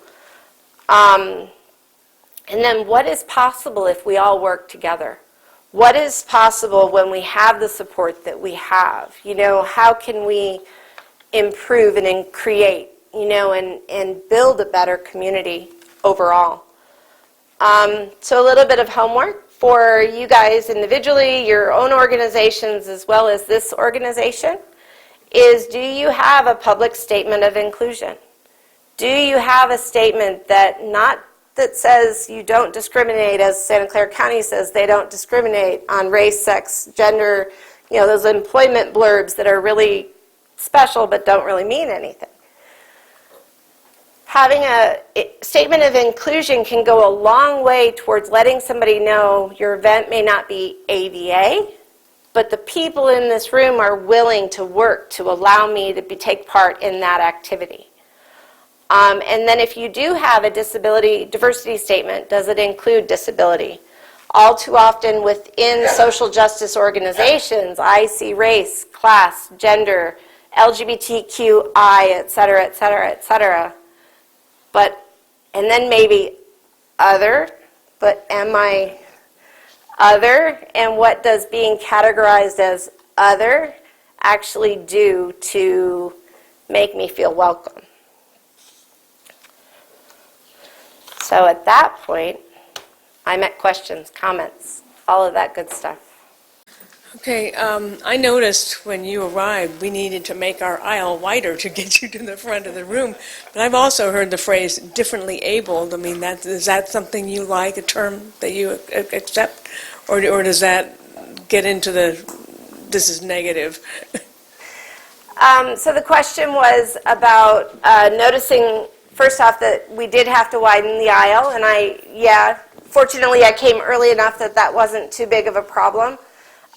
And then what is possible if we all work together? What is possible when we have the support that we have? You know, how can we improve and create, you know, and build a better community overall? So a little bit of homework for you guys individually, your own organizations, as well as this organization, is do you have a public statement of inclusion? Do you have a statement that says you don't discriminate, as Santa Clara County says they don't discriminate on race, sex, gender, you know, those employment blurbs that are really special but don't really mean anything? Having a statement of inclusion can go a long way towards letting somebody know your event may not be ADA, but the people in this room are willing to work to allow me to take part in that activity. And then if you do have a disability diversity statement, does it include disability? All too often within social justice organizations, I see race, class, gender, LGBTQI, et cetera, et cetera, et cetera. And then maybe other, but am I other? And what does being categorized as other actually do to make me feel welcome? So at that point, I'm at questions, comments, all of that good stuff. Okay, I noticed when you arrived, we needed to make our aisle wider to get you to the front of the room. But I've also heard the phrase differently abled. I mean, is that something you like, a term that you accept? Or does that get into this is negative? So the question was about noticing, first off, that we did have to widen the aisle. And fortunately I came early enough that wasn't too big of a problem.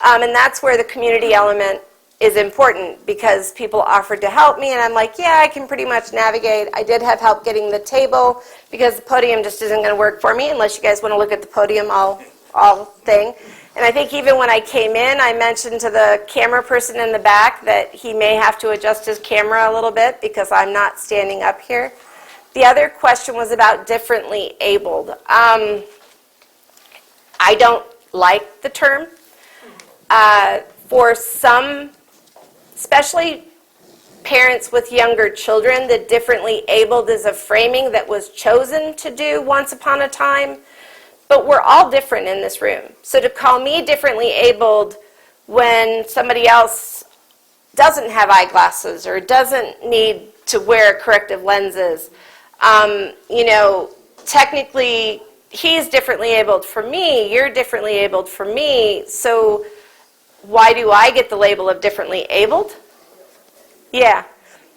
And that's where the community element is important, because people offered to help me, and I'm like, yeah, I can pretty much navigate. I did have help getting the table, because the podium just isn't going to work for me unless you guys want to look at the podium all thing. And I think even when I came in, I mentioned to the camera person in the back that he may have to adjust his camera a little bit because I'm not standing up here. The other question was about differently abled. I don't like the term. For some, especially parents with younger children, the differently abled is a framing that was chosen to do once upon a time, but we're all different in this room. So to call me differently abled when somebody else doesn't have eyeglasses or doesn't need to wear corrective lenses. You know, technically, he's differently abled from me, you're differently abled from me, so why do I get the label of differently abled? Yeah.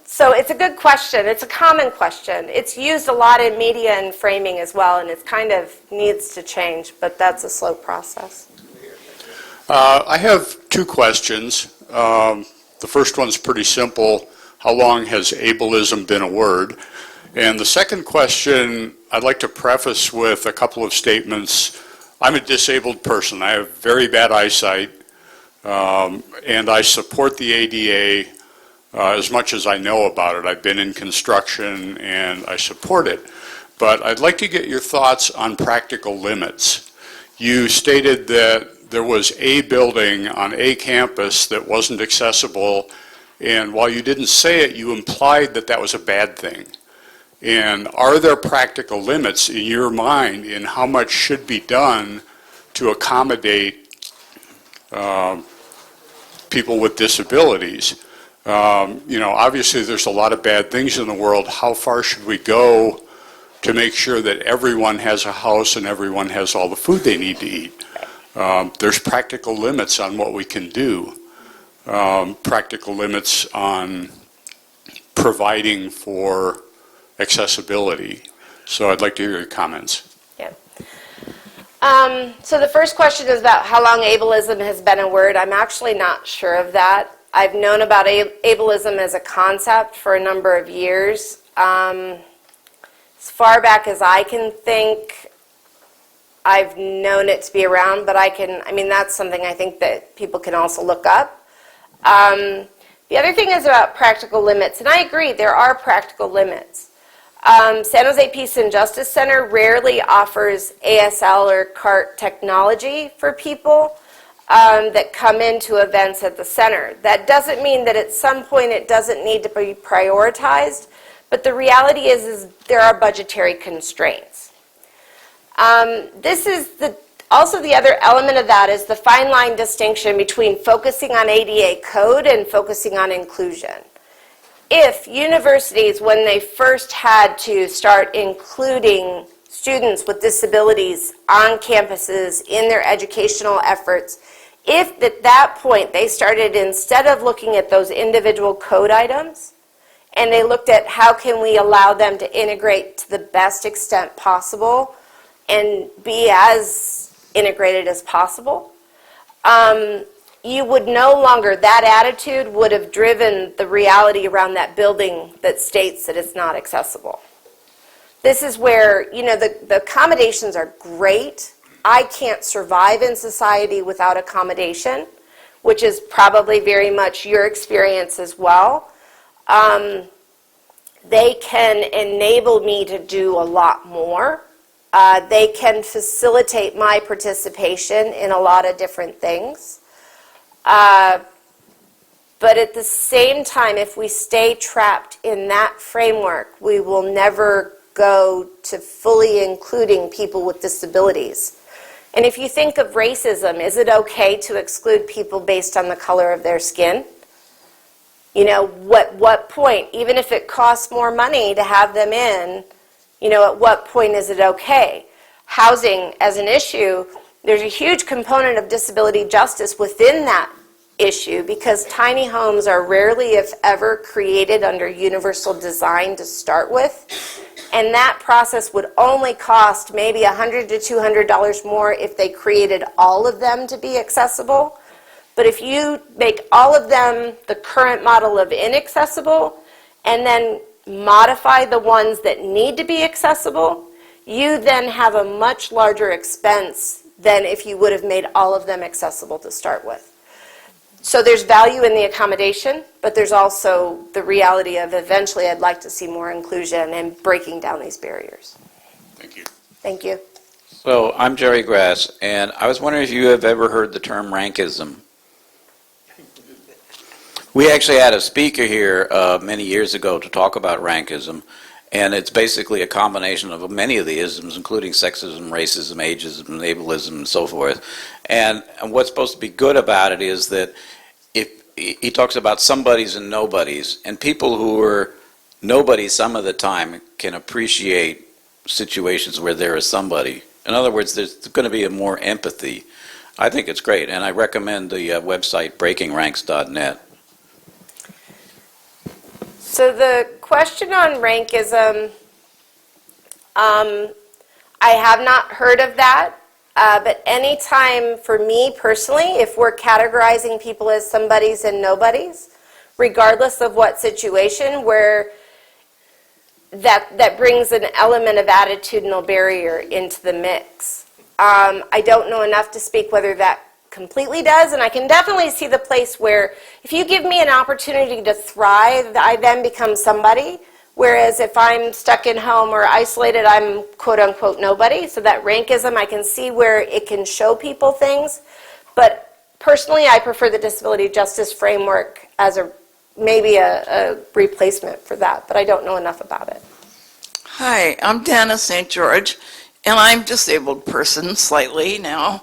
So it's a good question. It's a common question. It's used a lot in media and framing as well, and it kind of needs to change, but that's a slow process. I have two questions. The first one's pretty simple. How long has ableism been a word? And the second question, I'd like to preface with a couple of statements. I'm a disabled person. I have very bad eyesight, and I support the ADA as much as I know about it. I've been in construction and I support it. But I'd like to get your thoughts on practical limits. You stated that there was a building on a campus that wasn't accessible, and while you didn't say it, you implied that that was a bad thing. And are there practical limits in your mind in how much should be done to accommodate people with disabilities? You know, obviously there's a lot of bad things in the world. How far should we go to make sure that everyone has a house and everyone has all the food they need to eat? There's practical limits on what we can do. Practical limits on providing for accessibility. So I'd like to hear your comments. Yeah. So the first question is about how long ableism has been a word. I'm actually not sure of that. I've known about ableism as a concept for a number of years. As far back as I can think, I've known it to be around, but I mean, that's something I think that people can also look up. The other thing is about practical limits, and I agree, there are practical limits. San Jose Peace and Justice Center rarely offers ASL or CART technology for people that come into events at the center. That doesn't mean that at some point it doesn't need to be prioritized, but the reality is there are budgetary constraints. This is also the other element of that is the fine line distinction between focusing on ADA code and focusing on inclusion. If universities, when they first had to start including students with disabilities on campuses in their educational efforts, if at that point they started, instead of looking at those individual code items, and they looked at how can we allow them to integrate to the best extent possible and be as integrated as possible, you would no longer, that attitude would have driven the reality around that building that states that it's not accessible. This is where, you know, the accommodations are great. I can't survive in society without accommodation, which is probably very much your experience as well. They can enable me to do a lot more. They can facilitate my participation in a lot of different things. But at the same time, if we stay trapped in that framework, we will never go to fully including people with disabilities. And if you think of racism, is it okay to exclude people based on the color of their skin? You know, what point, even if it costs more money to have them in, you know, at what point is it okay? Housing as an issue, there's a huge component of disability justice within that issue because tiny homes are rarely, if ever, created under universal design to start with. And that process would only cost maybe $100 to $200 more if they created all of them to be accessible. But if you make all of them the current model of inaccessible and then modify the ones that need to be accessible, you then have a much larger expense than if you would have made all of them accessible to start with. So there's value in the accommodation, but there's also the reality of eventually I'd like to see more inclusion and breaking down these barriers. Thank you. Thank you. So I'm Jerry Grass, and I was wondering if you have ever heard the term rankism. We actually had a speaker here many years ago to talk about rankism, and it's basically a combination of many of the isms, including sexism, racism, ageism, ableism, and so forth. And what's supposed to be good about it is that if he talks about somebodies and nobodies, and people who are nobody some of the time can appreciate situations where there is somebody. In other words, there's going to be a more empathy. I think it's great, and I recommend the website breakingranks.net. So the question on rankism, I have not heard of that, but anytime for me personally, if we're categorizing people as somebodies and nobodies, regardless of what situation, where that brings an element of attitudinal barrier into the mix. I don't know enough to speak whether that completely does, and I can definitely see the place where if you give me an opportunity to thrive, I then become somebody, whereas if I'm stuck in home or isolated, I'm quote-unquote nobody. So that rankism, I can see where it can show people things, but personally, I prefer the disability justice framework as maybe a replacement for that, but I don't know enough about it. Hi, I'm Donna St George, and I'm a disabled person slightly now,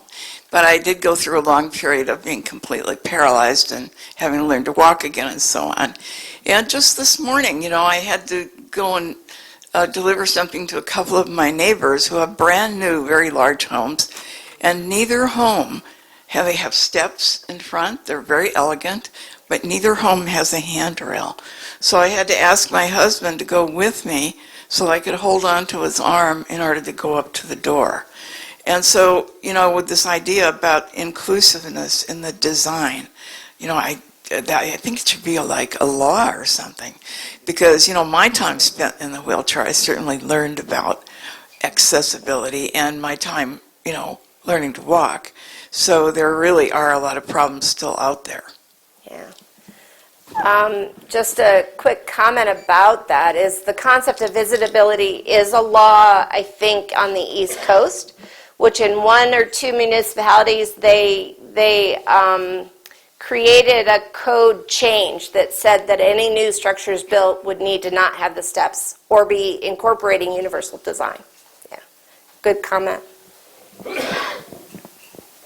but I did go through a long period of being completely paralyzed and having learned to walk again and so on. And just this morning, I had to go and deliver something to a couple of my neighbors who have brand new, very large homes, and neither home they have steps in front. They're very elegant, but neither home has a handrail. So I had to ask my husband to go with me so I could hold on to his arm in order to go up to the door. And so, with this idea about inclusiveness in the design, I think it should be like a law or something. Because, my time spent in the wheelchair, I certainly learned about accessibility and my time, learning to walk. So there really are a lot of problems still out there. Yeah. Just a quick comment about that is the concept of visitability is a law, I think, on the East Coast, which in 1 or 2 municipalities, they created a code change that said that any new structures built would need to not have the steps or be incorporating universal design. Yeah, good comment.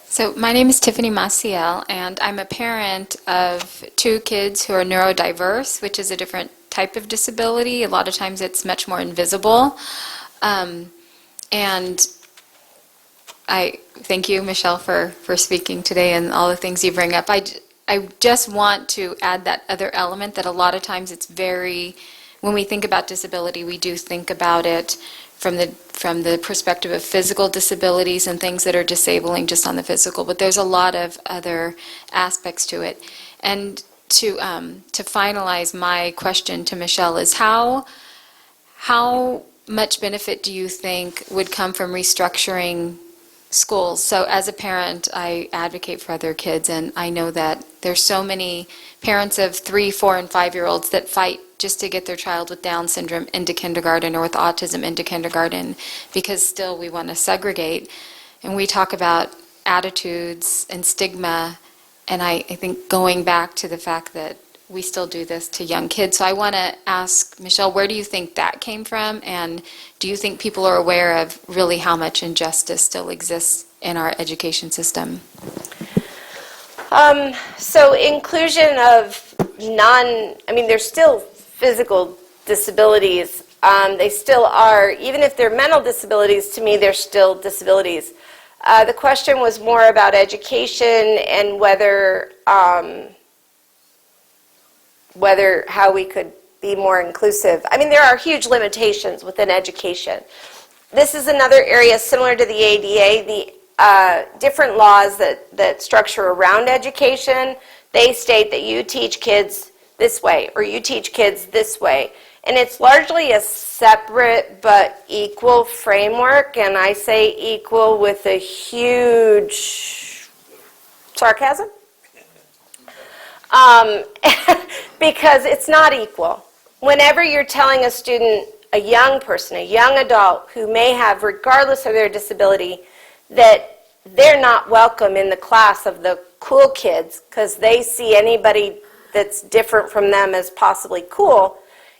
So my name is Tiffany Maciel, and I'm a parent of 2 kids who are neurodiverse, which is a different type of disability. A lot of times it's much more invisible. And I thank you, Michelle, for speaking today and all the things you bring up. I just want to add that other element that a lot of times it's when we think about disability, we do think about it from the perspective of physical disabilities and things that are disabling just on the physical, but there's a lot of other aspects to it. And to finalize my question to Michelle is how much benefit do you think would come from restructuring schools? So as a parent, I advocate for other kids, and I know that there's so many parents of 3, 4, and 5-year-olds that fight just to get their child with Down syndrome into kindergarten or with autism into kindergarten, because still we want to segregate. And we talk about attitudes and stigma, and I think going back to the fact that we still do this to young kids. So I want to ask Michelle, where do you think that came from? And do you think people are aware of really how much injustice still exists in our education system? So inclusion of there's still physical disabilities. They still are, even if they're mental disabilities, to me, they're still disabilities. The question was more about education and whether how we could be more inclusive. There are huge limitations within education. This is another area similar to the ADA. The different laws that structure around education, they state that you teach kids this way or you teach kids this way. And it's largely a separate but equal framework, and I say equal with a huge sarcasm. Because it's not equal. Whenever you're telling a student, a young person, a young adult who may have, regardless of their disability, that they're not welcome in the class of the cool kids because they see anybody that's different from them as possibly cool,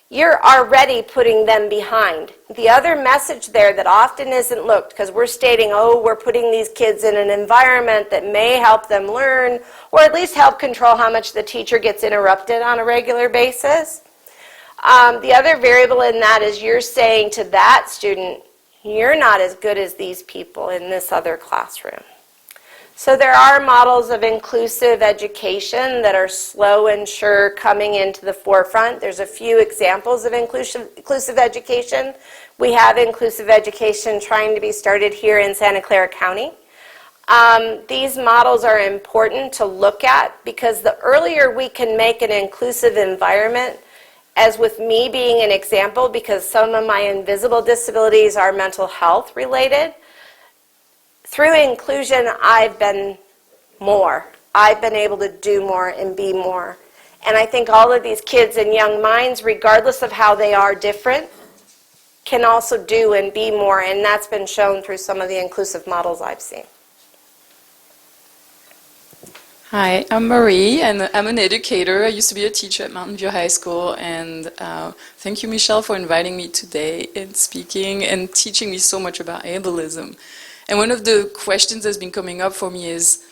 you're already putting them behind. The other message there that often isn't looked, because we're stating, we're putting these kids in an environment that may help them learn, or at least help control how much the teacher gets interrupted on a regular basis. The other variable in that is you're saying to that student, you're not as good as these people in this other classroom. So there are models of inclusive education that are slow and sure coming into the forefront. There's a few examples of inclusive education. We have inclusive education trying to be started here in Santa Clara County. These models are important to look at because the earlier we can make an inclusive environment, as with me being an example, because some of my invisible disabilities are mental health related, through inclusion, I've been more. I've been able to do more and be more. And I think all of these kids and young minds, regardless of how they are different, can also do and be more. And that's been shown through some of the inclusive models I've seen. Hi, I'm Marie, and I'm an educator. I used to be a teacher at Mountain View High School, and thank you, Michele, for inviting me today and speaking and teaching me so much about ableism. And one of the questions that's been coming up for me is,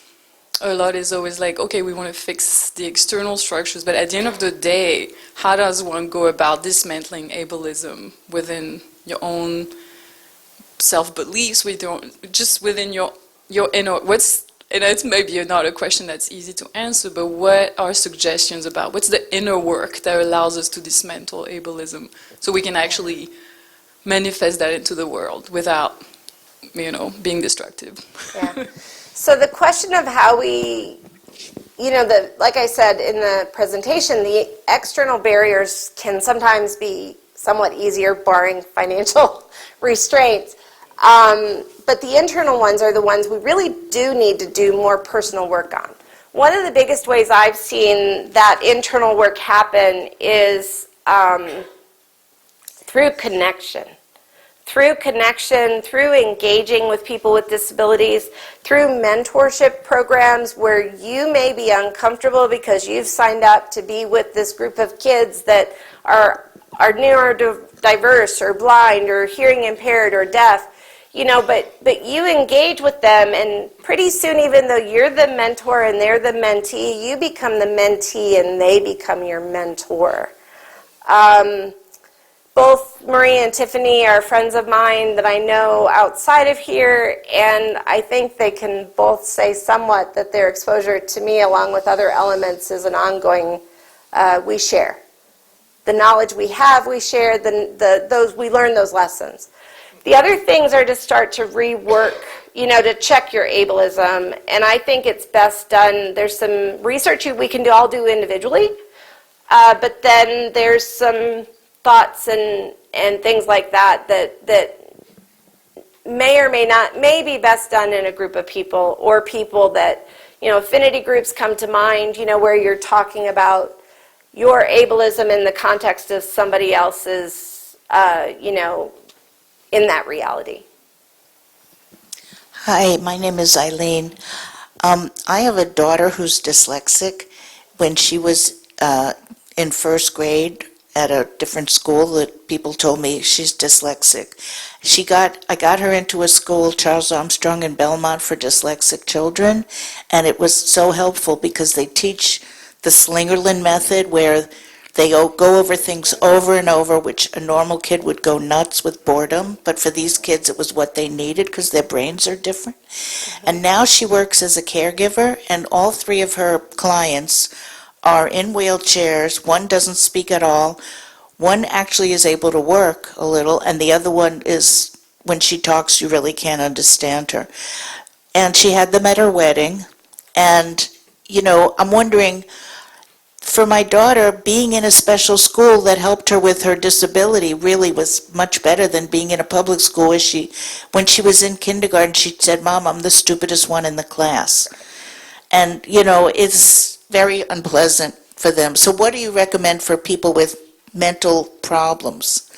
a lot is always like, okay, we want to fix the external structures, but at the end of the day, how does one go about dismantling ableism within your own self-beliefs, just within your inner, and it's maybe not a question that's easy to answer, but what are suggestions about what's the inner work that allows us to dismantle ableism so we can actually manifest that into the world without being destructive? Yeah. So the question of how we, like I said in the presentation, the external barriers can sometimes be somewhat easier, barring financial restraints. But the internal ones are the ones we really do need to do more personal work on. One of the biggest ways I've seen that internal work happen is through connection. Through connection, through engaging with people with disabilities, through mentorship programs where you may be uncomfortable because you've signed up to be with this group of kids that are neurodiverse or blind or hearing impaired or deaf, but you engage with them, and pretty soon, even though you're the mentor and they're the mentee, you become the mentee and they become your mentor. Both Marie and Tiffany are friends of mine that I know outside of here, and I think they can both say somewhat that their exposure to me, along with other elements, is an ongoing, we share. The knowledge we have, we share, we learn those lessons. The other things are to start to rework, to check your ableism, and I think it's best done. There's some research we can all do individually, but then there's some thoughts and things like that may or may be best done in a group of people, or people that, affinity groups come to mind, where you're talking about your ableism in the context of somebody else's, in that reality. Hi, my name is Eileen. I have a daughter who's dyslexic. When she was in first grade at a different school, that people told me she's dyslexic. I got her into a school, Charles Armstrong in Belmont, for dyslexic children, and it was so helpful because they teach the Slingerland method, where they go over things over and over, which a normal kid would go nuts with boredom, but for these kids it was what they needed because their brains are different. And now she works as a caregiver, and all three of her clients are in wheelchairs. One doesn't speak at all. One actually is able to work a little, and the other one is, when she talks, you really can't understand her. And she had them at her wedding, and, I'm wondering, for my daughter, being in a special school that helped her with her disability really was much better than being in a public school. When she was in kindergarten, she said, "Mom, I'm the stupidest one in the class." And, it's very unpleasant for them. So what do you recommend for people with mental problems?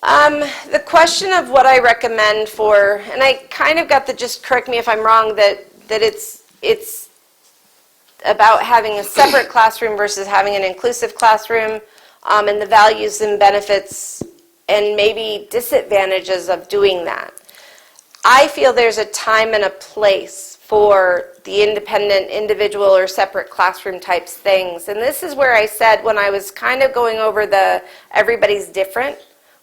The question of what I recommend for, and I kind of got just correct me if I'm wrong, that it's about having a separate classroom versus having an inclusive classroom, and the values and benefits and maybe disadvantages of doing that. I feel there's a time and a place for the independent, individual, or separate classroom types things. And this is where I said, when I was kind of going over the everybody's different,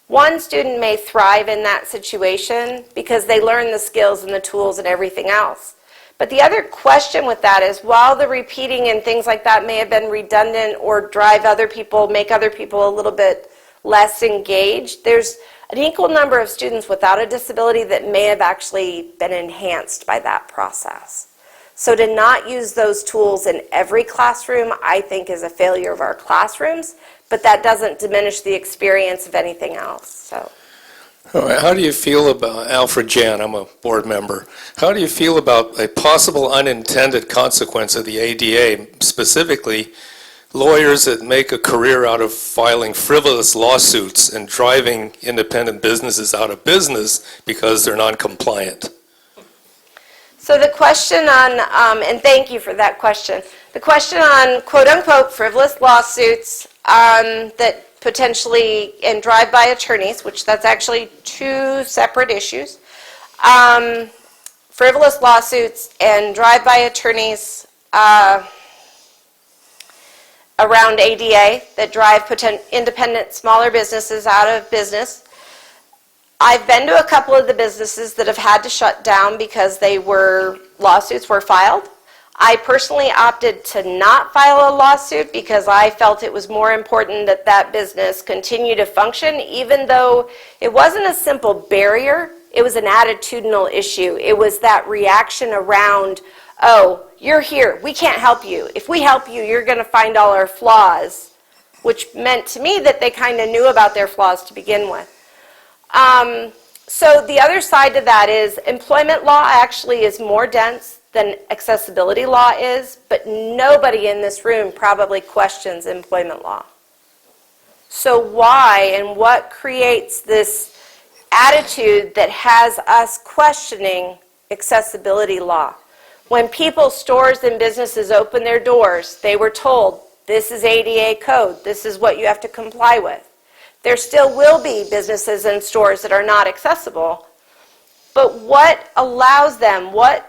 one student may thrive in that situation because they learn the skills and the tools and everything else. But the other question with that is, while the repeating and things like that may have been redundant or drive other people, make other people a little bit less engaged, there's an equal number of students without a disability that may have actually been enhanced by that process. So to not use those tools in every classroom, I think, is a failure of our classrooms, but that doesn't diminish the experience of anything else. So. How do you feel about, Alfred Jan, I'm a board member, how do you feel about a possible unintended consequence of the ADA, specifically lawyers that make a career out of filing frivolous lawsuits and driving independent businesses out of business because they're non-compliant? So the question on, and thank you for that question, the question on quote-unquote frivolous lawsuits that potentially, and drive-by attorneys, which that's actually two separate issues. Frivolous lawsuits and drive-by attorneys around ADA that drive independent smaller businesses out of business. I've been to a couple of the businesses that have had to shut down because lawsuits were filed. I personally opted to not file a lawsuit because I felt it was more important that that business continue to function, even though it wasn't a simple barrier, it was an attitudinal issue. It was that reaction around, oh, you're here, we can't help you. If we help you, you're going to find all our flaws, which meant to me that they kind of knew about their flaws to begin with. So the other side to that is employment law actually is more dense than accessibility law is, but nobody in this room probably questions employment law. So why and what creates this attitude that has us questioning accessibility law? When people, stores, and businesses open their doors, they were told, this is ADA code, this is what you have to comply with. There still will be businesses and stores that are not accessible, but what allows them, what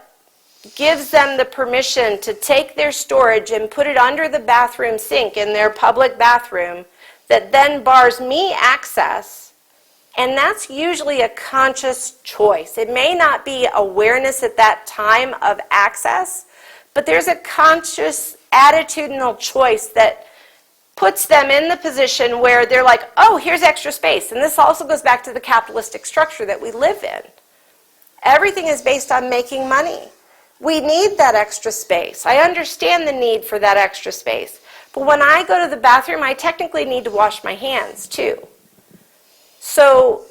gives them the permission to take their storage and put it under the bathroom sink in their public bathroom that then bars me access? And that's usually a conscious choice. It may not be awareness at that time of access, but there's a conscious attitudinal choice that puts them in the position where they're like, oh, here's extra space. And this also goes back to the capitalistic structure that we live in. Everything is based on making money. We need that extra space. I understand the need for that extra space. But when I go to the bathroom, I technically need to wash my hands too. So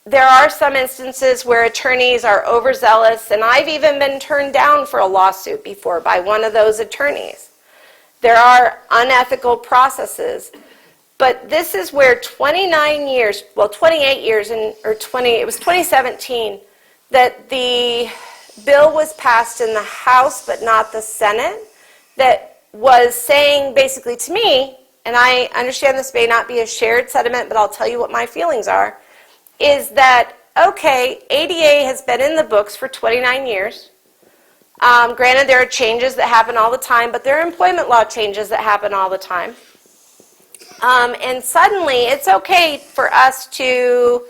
there are some instances where attorneys are overzealous, and I've even been turned down for a lawsuit before by one of those attorneys. There are unethical processes, but this is where 29 years, well 28 years, it was 2017, that the bill was passed in the House but not the Senate, that was saying basically to me, and I understand this may not be a shared sentiment, but I'll tell you what my feelings are, is that, okay, ADA has been in the books for 29 years. Granted, there are changes that happen all the time, but there are employment law changes that happen all the time. And suddenly, it's okay for us to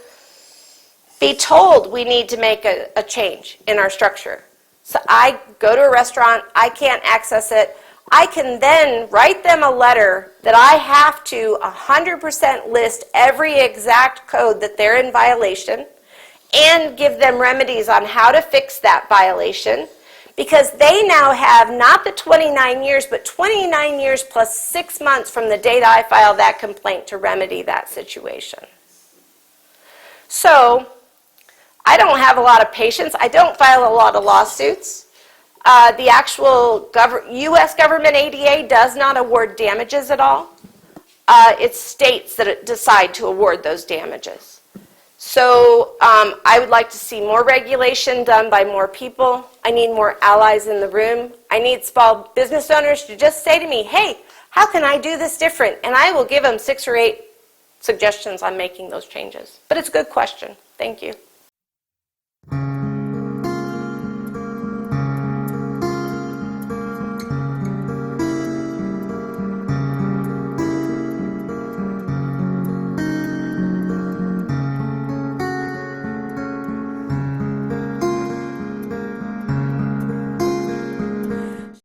be told we need to make a change in our structure. So I go to a restaurant, I can't access it. I can then write them a letter that I have to 100% list every exact code that they're in violation and give them remedies on how to fix that violation, because they now have not the 29 years, but 29 years plus 6 months from the date I filed that complaint to remedy that situation. So I don't have a lot of patience. I don't file a lot of lawsuits. The actual U.S. government ADA does not award damages at all. It's states that decide to award those damages. So I would like to see more regulation done by more people. I need more allies in the room. I need small business owners to just say to me, hey, how can I do this different? And I will give them 6 or 8 suggestions on making those changes. But it's a good question. Thank you.